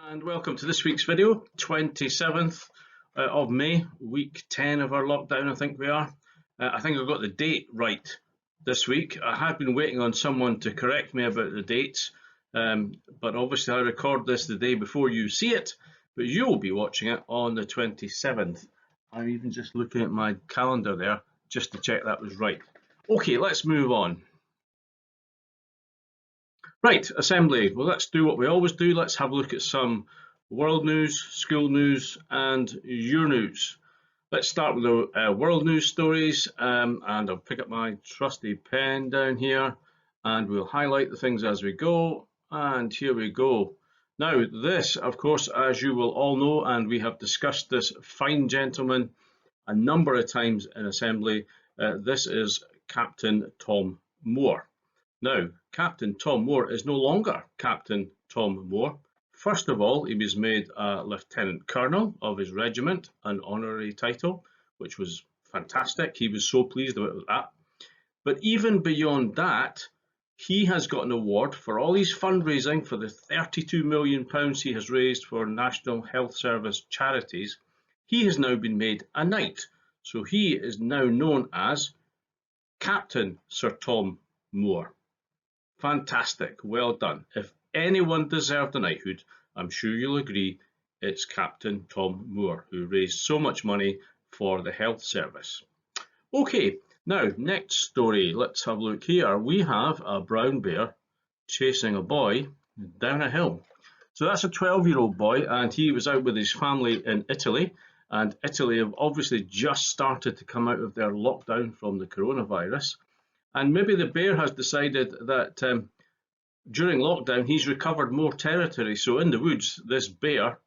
And welcome to this week's video, 27th of May, week 10 of our lockdown, I think we are. I think I've got the date right this week. I have been waiting on someone to correct me about the dates, but obviously I record this the day before you see it, but you will be watching it on the 27th. I'm even just looking at my calendar there just to check that was right. Okay, let's move on. Right, assembly. Well, let's do what we always do. Let's have a look at some world news, school news, and your news. Let's start with the world news stories, and I'll pick up my trusty pen down here, and we'll highlight the things as we go. And here we go. Now, this, of course, as you will all know, and we have discussed this fine gentleman a number of times in assembly, this is Captain Tom Moore. Now, Captain Tom Moore is no longer Captain Tom Moore. First of all, he was made a Lieutenant Colonel of his regiment, an honorary title, which was fantastic. He was so pleased about that. But even beyond that, he has got an award for all his fundraising for the £32 million he has raised for National Health Service charities. He has now been made a knight. So he is now known as Captain Sir Tom Moore. Fantastic, well done. If anyone deserved a knighthood, I'm sure you'll agree it's Captain Tom Moore, who raised so much money for the health service. Okay, now next story, let's have a look here. We have a brown bear chasing a boy down a hill. So that's a 12-year-old boy, and he was out with his family in Italy, and Italy have obviously just started to come out of their lockdown from the coronavirus. And maybe the bear has decided that during lockdown he's recovered more territory. So in the woods, this bear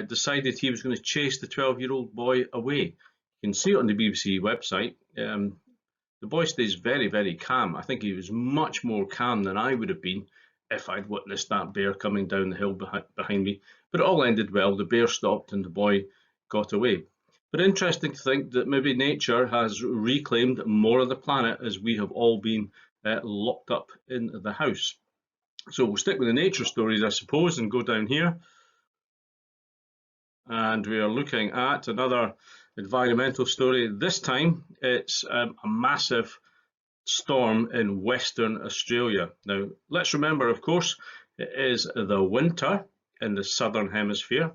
decided he was going to chase the 12-year-old boy away. You can see it on the BBC website. The boy stays very, very calm. I think he was much more calm than I would have been if I'd witnessed that bear coming down the hill behind me. But it all ended well. The bear stopped and the boy got away. But interesting to think that maybe nature has reclaimed more of the planet as we have all been locked up in the house. So we'll stick with the nature stories, I suppose, and go down here. And we are looking at another environmental story. This time it's a massive storm in Western Australia. Now, let's remember, of course, it is the winter in the southern hemisphere.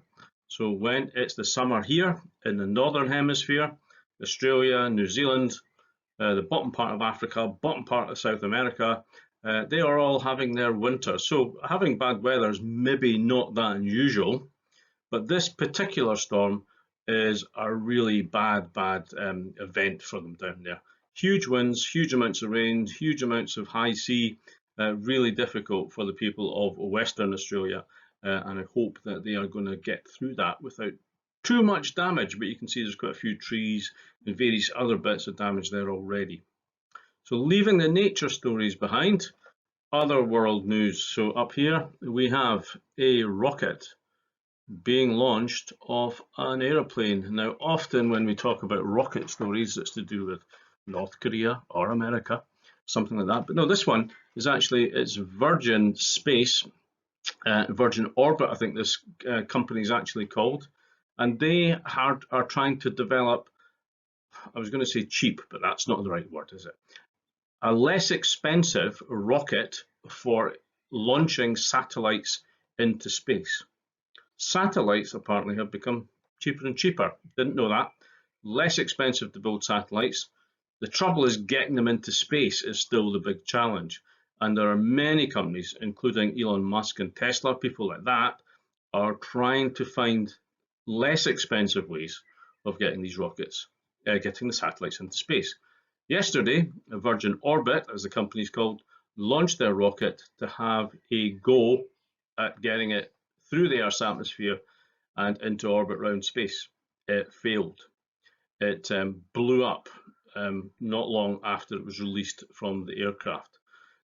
So when it's the summer here in the northern hemisphere, Australia, New Zealand, the bottom part of Africa, bottom part of South America, they are all having their winter. So having bad weather is maybe not that unusual, but this particular storm is a really bad event for them down there. Huge winds, huge amounts of rain, huge amounts of high sea, really difficult for the people of Western Australia. And I hope that they are going to get through that without too much damage, but you can see there's quite a few trees and various other bits of damage there already. So leaving the nature stories behind, other world news. So up here we have a rocket being launched off an aeroplane. Now often when we talk about rocket stories, it's to do with North Korea or America, something like that. But no, this one is actually, it's Virgin Space. Virgin Orbit, I think this company is actually called, and they are trying to develop, I was going to say cheap, but that's not the right word, is it? A less expensive rocket for launching satellites into space. Satellites apparently have become cheaper and cheaper. Didn't know that. Less expensive to build satellites. The trouble is getting them into space is still the big challenge. And there are many companies, including Elon Musk and Tesla, people like that, are trying to find less expensive ways of getting these rockets, getting the satellites into space. Yesterday, Virgin Orbit, as the company is called, launched their rocket to have a go at getting it through the Earth's atmosphere and into orbit around space. It failed. It blew up not long after it was released from the aircraft.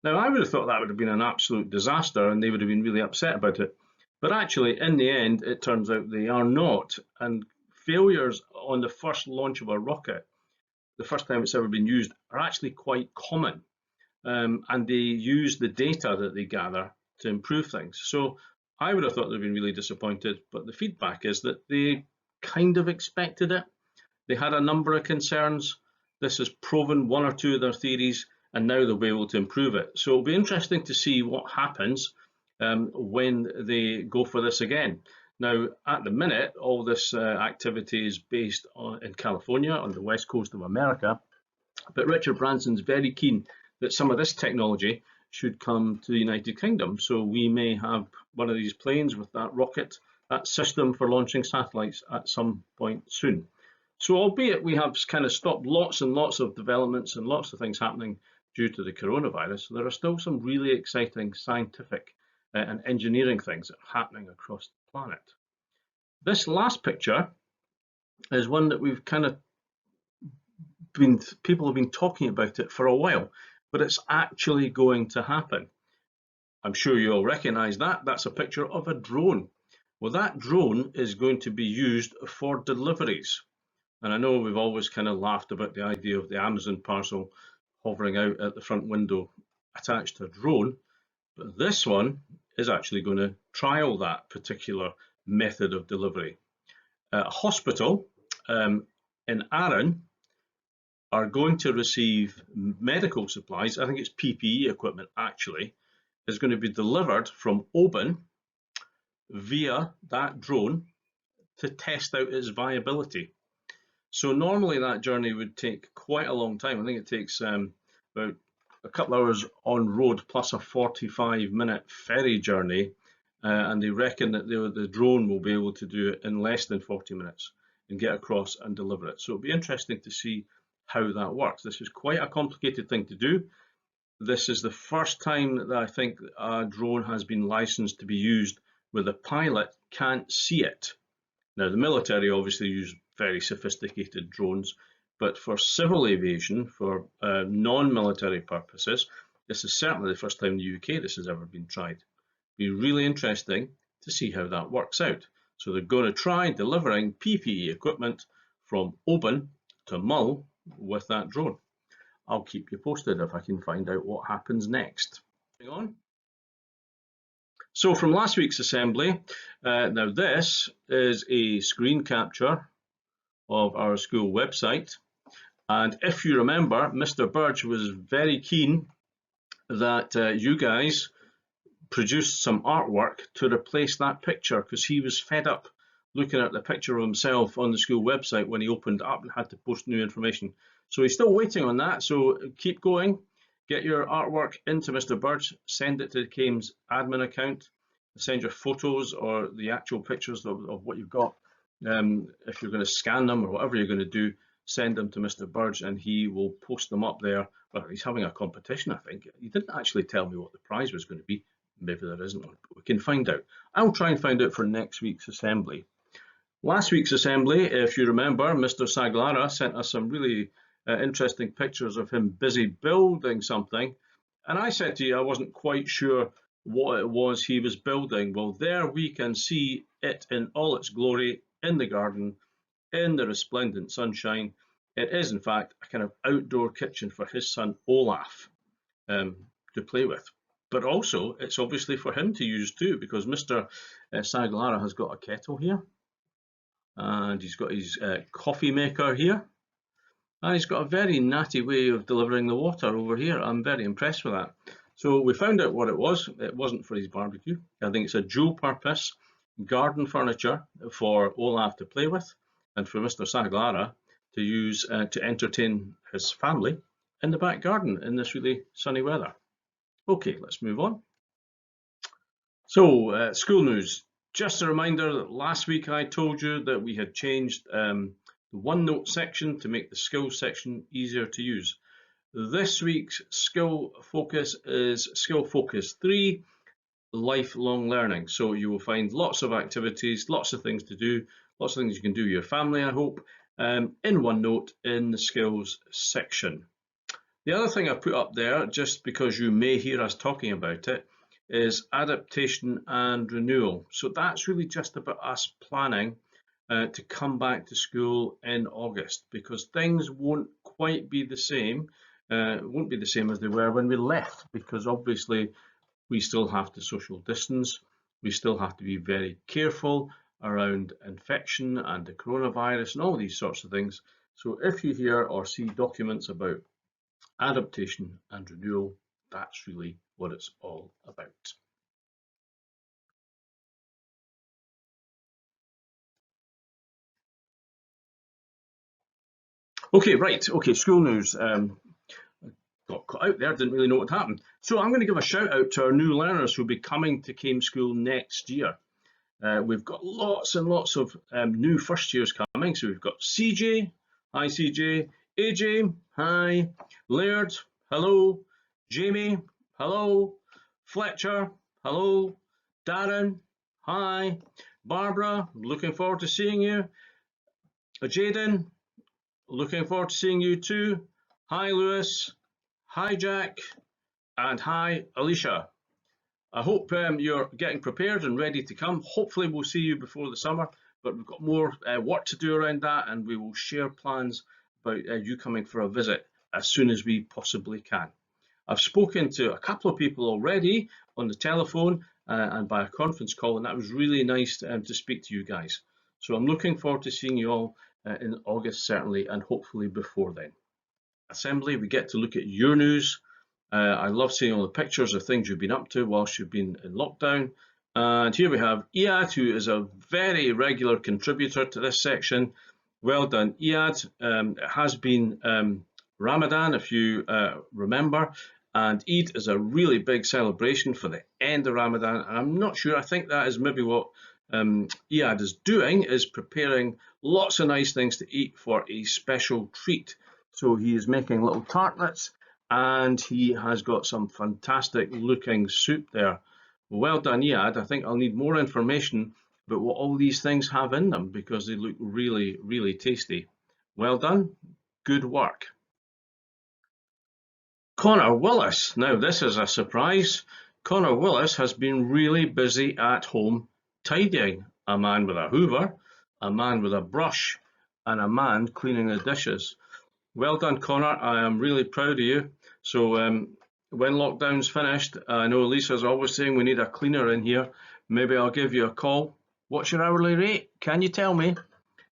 Now, I would have thought that would have been an absolute disaster and they would have been really upset about it. But actually, in the end, it turns out they are not. And failures on the first launch of a rocket, the first time it's ever been used, are actually quite common. And they use the data that they gather to improve things. So I would have thought they'd been really disappointed, but the feedback is that they kind of expected it. They had a number of concerns. This has proven one or two of their theories, and now they'll be able to improve it. So it'll be interesting to see what happens when they go for this again. Now, at the minute, all this activity is based in California, on the west coast of America, but Richard Branson's very keen that some of this technology should come to the United Kingdom. So we may have one of these planes with that rocket, that system for launching satellites at some point soon. So albeit we have kind of stopped lots and lots of developments and lots of things happening due to the coronavirus, there are still some really exciting scientific and engineering things that are happening across the planet. This last picture is one that we've kind of people have been talking about it for a while, but it's actually going to happen. I'm sure you all recognize that. That's a picture of a drone. Well, that drone is going to be used for deliveries. And I know we've always kind of laughed about the idea of the Amazon parcel hovering out at the front window attached to a drone, but this one is actually going to trial that particular method of delivery. A hospital in Arran are going to receive medical supplies. I think it's PPE equipment actually, is going to be delivered from Oban via that drone to test out its viability. So normally that journey would take quite a long time. I think it takes about a couple hours on road plus a 45-minute ferry journey, and they reckon that the drone will be able to do it in less than 40 minutes and get across and deliver it. So it'll be interesting to see how that works. This is quite a complicated thing to do. This is the first time that I think a drone has been licensed to be used where the pilot can't see it. Now, the military obviously use very sophisticated drones, but for civil aviation, for non-military purposes, this is certainly the first time in the UK this has ever been tried. It'll be really interesting to see how that works out. So they're going to try delivering PPE equipment from Oban to Mull with that drone. I'll keep you posted if I can find out what happens next. Moving on. So from last week's assembly, now this is a screen capture of our school website, and if you remember, Mr. Burge was very keen that you guys produced some artwork to replace that picture, because he was fed up looking at the picture of himself on the school website when he opened it up and had to post new information. So he's still waiting on that, so keep going. Get your artwork into Mr. Burge, send it to the Kames admin account, send your photos or the actual pictures of what you've got. If you're going to scan them or whatever you're going to do, send them to Mr. Burge and he will post them up there. Well, he's having a competition, I think. He didn't actually tell me what the prize was going to be. Maybe there isn't one, but we can find out. I'll try and find out for next week's assembly. Last week's assembly, if you remember, Mr. Saglara sent us some really interesting pictures of him busy building something. And I said to you, I wasn't quite sure what it was he was building. Well, there we can see it in all its glory in the garden, in the resplendent sunshine. It is, in fact, a kind of outdoor kitchen for his son Olaf to play with. But also, it's obviously for him to use too, because Mr. Saglara has got a kettle here, and he's got his coffee maker here, and he's got a very natty way of delivering the water over here. I'm very impressed with that. So we found out what it was. It wasn't for his barbecue. I think it's a dual purpose garden furniture for Olaf to play with, and for Mr. Saglara to use to entertain his family in the back garden in this really sunny weather. Okay, let's move on. So, school news. Just a reminder that last week I told you that we had changed the OneNote section to make the skills section easier to use. This week's skill focus is Skill Focus 3, lifelong learning. So you will find lots of activities, lots of things to do, lots of things you can do with your family, I hope, in OneNote in the skills section. The other thing I put up there, just because you may hear us talking about it, is adaptation and renewal. So that's really just about us planning to come back to school in August, because things won't quite be the same. Won't be the same as they were when we left, because obviously we still have to social distance. we still have to be very careful around infection and the coronavirus and all these sorts of things. So if you hear or see documents about adaptation and renewal, that's really what it's all about. Okay, right. Okay, school news. Got cut out there, didn't really know what happened. So I'm going to give a shout out to our new learners who'll be coming to Came School next year. We've got lots and lots of new first years coming. So we've got CJ, hi CJ, AJ, hi, Laird, hello, Jamie, hello, Fletcher, hello, Darren, hi, Barbara, looking forward to seeing you, Jaden, looking forward to seeing you too, hi Lewis, hi Jack, and hi Alicia. I hope you're getting prepared and ready to come. Hopefully we'll see you before the summer, but we've got more work to do around that, and we will share plans about you coming for a visit as soon as we possibly can. I've spoken to a couple of people already on the telephone and by a conference call, and that was really nice to speak to you guys. So I'm looking forward to seeing you all in August, certainly, and hopefully before then. Assembly, we get to look at your news. I love seeing all the pictures of things you've been up to whilst you've been in lockdown. And here we have Iad, who is a very regular contributor to this section. Well done, Iad. It has been Ramadan, if you remember, and Eid is a really big celebration for the end of Ramadan. And I'm not sure, I think that is maybe what Iad is doing, is preparing lots of nice things to eat for a special treat. So he is making little tartlets, and he has got some fantastic looking soup there. Well done, Iad. I think I'll need more information about what all these things have in them because they look really, really tasty. Well done. Good work. Connor Willis. Now, this is a surprise. Connor Willis has been really busy at home tidying. A man with a hoover, a man with a brush, and a man cleaning the dishes. Well done, Connor. I am really proud of you. So when lockdown's finished, I know Lisa's always saying we need a cleaner in here. Maybe I'll give you a call. What's your hourly rate? Can you tell me?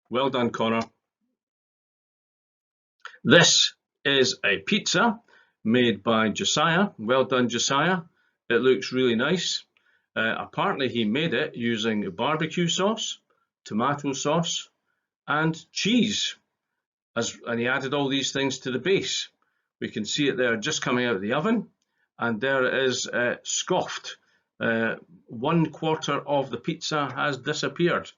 Well done, Connor. This is a pizza made by Josiah. Well done, Josiah. It looks really nice. Apparently he made it using barbecue sauce, tomato sauce, and cheese. And he added all these things to the base. We can see it there just coming out of the oven, and there it is scoffed. 1/4 of the pizza has disappeared.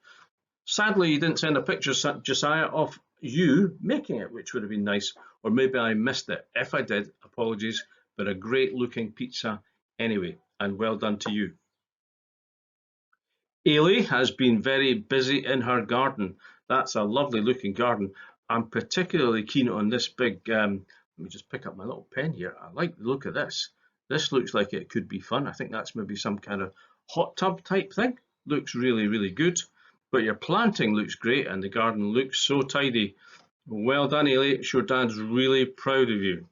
Sadly, you didn't send a picture, Josiah, of you making it, which would have been nice, or maybe I missed it. If I did, apologies, but a great looking pizza anyway, and well done to you. Ailey has been very busy in her garden. That's a lovely looking garden. I'm particularly keen on this big, let me just pick up my little pen here. I like the look of this. This looks like it could be fun. I think that's maybe some kind of hot tub type thing. Looks really, really good. But your planting looks great and the garden looks so tidy. Well done, Ailey. Sure, Dad's really proud of you.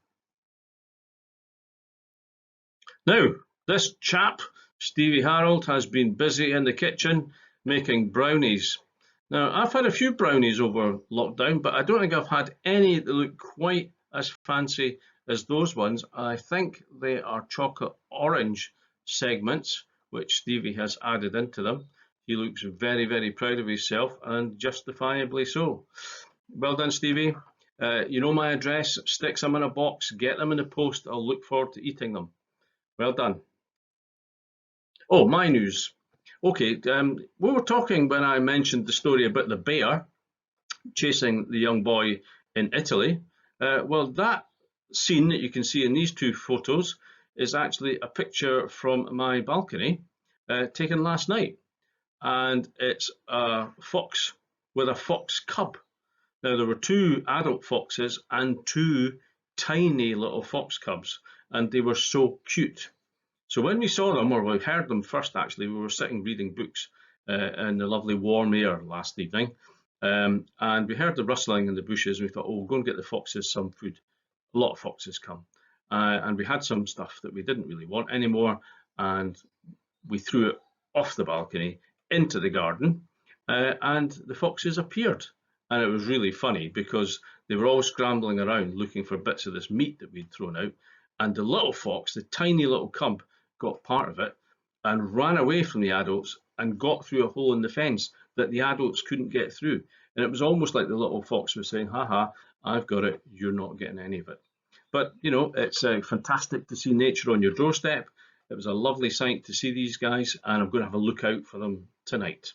Now, this chap, Stevie Harold, has been busy in the kitchen making brownies. Now, I've had a few brownies over lockdown, but I don't think I've had any that look quite as fancy as those ones. I think they are chocolate orange segments, which Stevie has added into them. He looks very, very proud of himself, and justifiably so. Well done, Stevie. You know my address. Stick some in a box, get them in the post. I'll look forward to eating them. Well done. Oh, my news. Okay, we were talking when I mentioned the story about the bear chasing the young boy in Italy. Well, that scene that you can see in these two photos is actually a picture from my balcony taken last night. And it's a fox with a fox cub. Now, there were 2 adult foxes and 2 tiny little fox cubs, and they were so cute. So when we saw them, or we heard them first actually, we were sitting reading books in the lovely warm air last evening, and we heard the rustling in the bushes, and we thought, oh, we'll go and get the foxes some food. A lot of foxes come. And we had some stuff that we didn't really want anymore, and we threw it off the balcony into the garden, and the foxes appeared. And it was really funny because they were all scrambling around looking for bits of this meat that we'd thrown out. And the little fox, the tiny little cub, got part of it and ran away from the adults and got through a hole in the fence that the adults couldn't get through. And it was almost like the little fox was saying, "Ha ha, I've got it, you're not getting any of it." But you know, it's fantastic to see nature on your doorstep. It was a lovely sight to see these guys, and I'm going to have a look out for them tonight.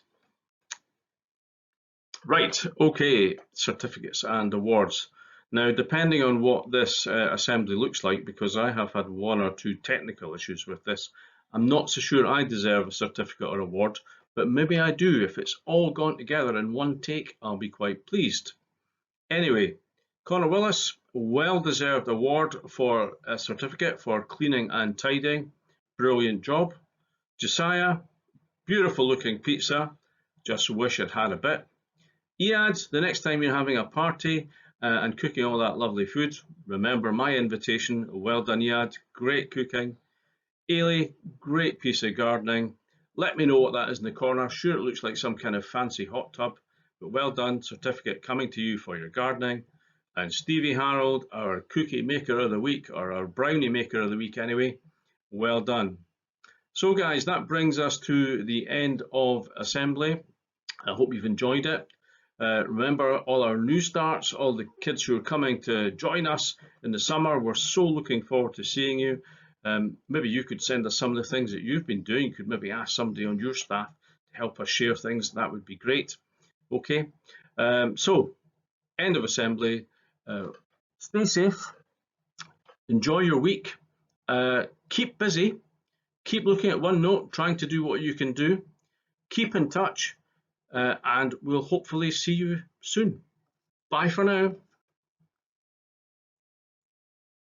Right, okay, certificates and awards. Now, depending on what this assembly looks like, because I have had one or two technical issues with this, I'm not so sure I deserve a certificate or award, but maybe I do. If it's all gone together in one take, I'll be quite pleased. Anyway, Connor Willis, well-deserved award for a certificate for cleaning and tidying. Brilliant job. Josiah, beautiful looking pizza. Just wish I'd had a bit. Iad, the next time you're having a party and cooking all that lovely food, remember my invitation. Well done, Iad. Great cooking. Ailey, great piece of gardening. Let me know what that is in the corner. Sure, it looks like some kind of fancy hot tub, but well done. Certificate coming to you for your gardening. And Stevie Harold, our cookie maker of the week, or our brownie maker of the week anyway, well done. So guys, that brings us to the end of assembly. I hope you've enjoyed it. Remember all our new starts, all the kids who are coming to join us in the summer. We're so looking forward to seeing you. Maybe you could send us some of the things that you've been doing. You could maybe ask somebody on your staff to help us share things. That would be great. Okay, so end of assembly. Stay safe. Enjoy your week. Keep busy. Keep looking at OneNote, trying to do what you can do. Keep in touch. And we'll hopefully see you soon. Bye for now.